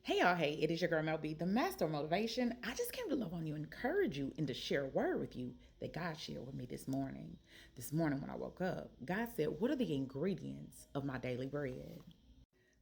Hey y'all, hey, it is your girl Mel B, the master of motivation. I just came to love on you, encourage you, and to share a word with you that God shared with me this morning. This morning when I woke up, God said, what are the ingredients of my daily bread?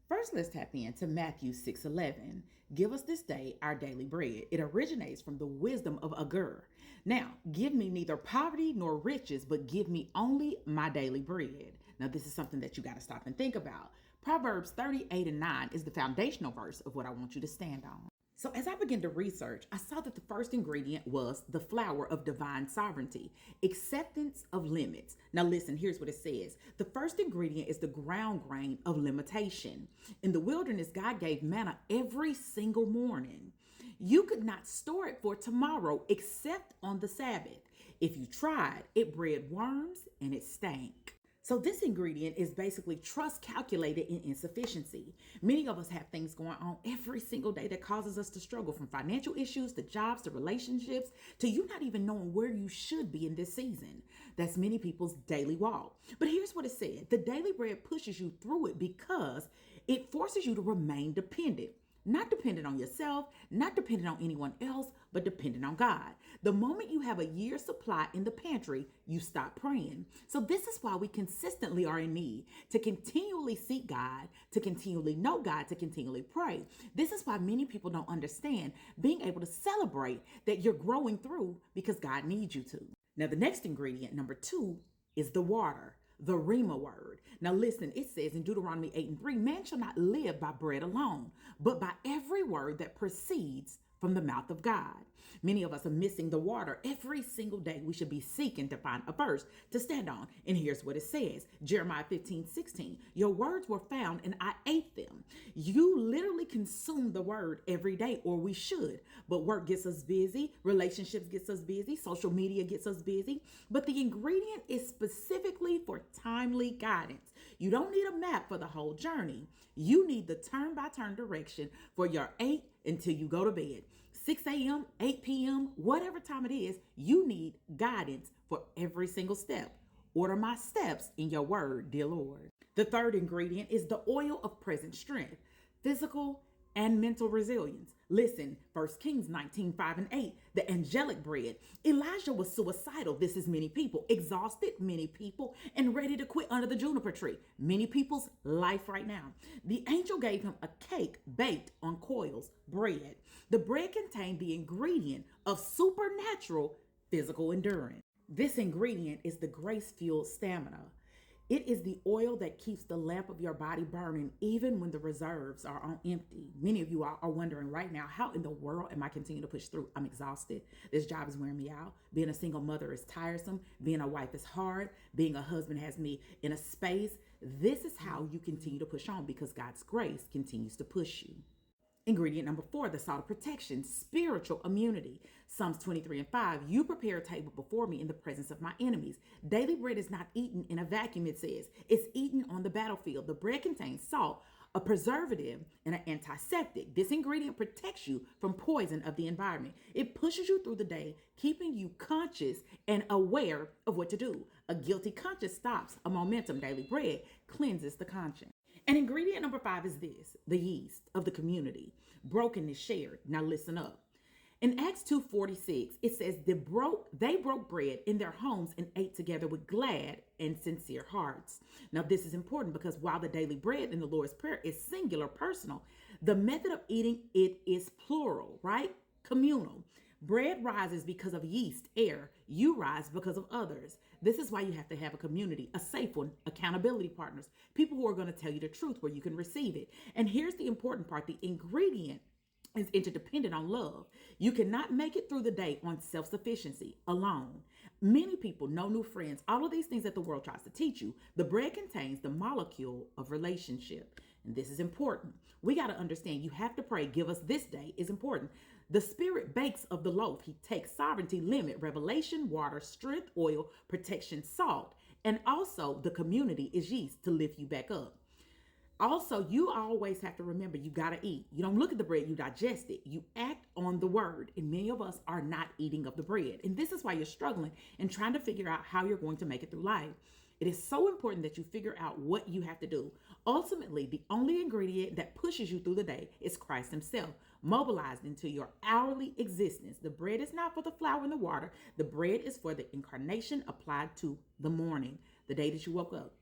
First, let's tap into Matthew 6:11. Give us this day our daily bread. It originates from the wisdom of Agur. Now, give me neither poverty nor riches, but give me only my daily bread. Now, this is something that you got to stop and think about. Proverbs 38:9 is the foundational verse of what I want you to stand on. So, as I began to research, I saw that the first ingredient was the flower of divine sovereignty, acceptance of limits. Now, listen, here's what it says. The first ingredient is the ground grain of limitation. In the wilderness, God gave manna every single morning. You could not store it for tomorrow except on the Sabbath. If you tried, it bred worms and it stank. So this ingredient is basically trust calculated in insufficiency. Many of us have things going on every single day that causes us to struggle, from financial issues to jobs to relationships to you not even knowing where you should be in this season. That's many people's daily walk. But here's what it said. The daily bread pushes you through it because it forces you to remain dependent. Not dependent on yourself, not dependent on anyone else, but dependent on God. The moment you have a year's supply in the pantry, you stop praying. So this is why we consistently are in need to continually seek God, to continually know God, to continually pray. This is why many people don't understand being able to celebrate that you're growing through because God needs you to. Now, the next ingredient, number 2, is the water. The Rhema word. Now listen, it says in Deuteronomy 8:3, man shall not live by bread alone, but by every word that proceeds from the mouth of God. Many of us are missing the water. Every single day we should be seeking to find a verse to stand on. And here's what it says. Jeremiah 15:16. Your words were found and I ate them. You literally consume the word every day, or we should. But work gets us busy. Relationships gets us busy. Social media gets us busy. But the ingredient is specifically for timely guidance. You don't need a map for the whole journey. You need the turn-by-turn direction for your 8 until you go to bed. 6 a.m., 8 p.m., whatever time it is, you need guidance for every single step. Order my steps in your word, dear Lord. The third ingredient is the oil of present strength, physical and mental resilience. Listen, 1 Kings 19:5-8, the angelic bread. Elijah was suicidal. This is many people, exhausted, many people, and ready to quit under the juniper tree. Many people's life right now. The angel gave him a cake baked on coils, bread. The bread contained the ingredient of supernatural physical endurance. This ingredient is the grace-fueled stamina. It is the oil that keeps the lamp of your body burning even when the reserves are on empty. Many of you are wondering right now, how in the world am I continuing to push through? I'm exhausted. This job is wearing me out. Being a single mother is tiresome. Being a wife is hard. Being a husband has me in a space. This is how you continue to push on because God's grace continues to push you. Ingredient number 4, the salt of protection, spiritual immunity. Psalms 23:5, you prepare a table before me in the presence of my enemies. Daily bread is not eaten in a vacuum, it says. It's eaten on the battlefield. The bread contains salt, a preservative, and an antiseptic. This ingredient protects you from poison of the environment. It pushes you through the day, keeping you conscious and aware of what to do. A guilty conscience stops a momentum. Daily bread cleanses the conscience. And ingredient number 5 is this, the yeast of the community. Broken is shared. Now listen up. In Acts 2:46, it says they broke bread in their homes and ate together with glad and sincere hearts. Now this is important because while the daily bread in the Lord's Prayer is singular, personal, the method of eating it is plural, right? Communal. Bread rises because of yeast, air. You rise because of others. This is why you have to have a community, a safe one, accountability partners, people who are going to tell you the truth where you can receive it. And here's the important part. The ingredient is interdependent on love. You cannot make it through the day on self-sufficiency alone. Many people, no new friends, all of these things that the world tries to teach you. The bread contains the molecule of relationship. And this is important. We got to understand you have to pray. Give us this day is important. The spirit bakes of the loaf. He takes sovereignty, limit, revelation, water, strength, oil, protection, salt. And also the community is yeast to lift you back up. Also, you always have to remember you got to eat. You don't look at the bread, you digest it. You act on the word. And many of us are not eating of the bread. And this is why you're struggling and trying to figure out how you're going to make it through life. It is so important that you figure out what you have to do. Ultimately, the only ingredient that pushes you through the day is Christ Himself, mobilized into your hourly existence. The bread is not for the flour and the water. The bread is for the incarnation applied to the morning, the day that you woke up.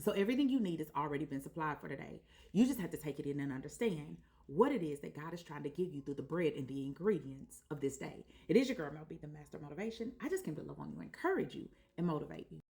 So everything you need has already been supplied for today. You just have to take it in and understand what it is that God is trying to give you through the bread and the ingredients of this day. It is your girl, Mel B, the Master of Motivation. I just came to love on you, encourage you, and motivate you.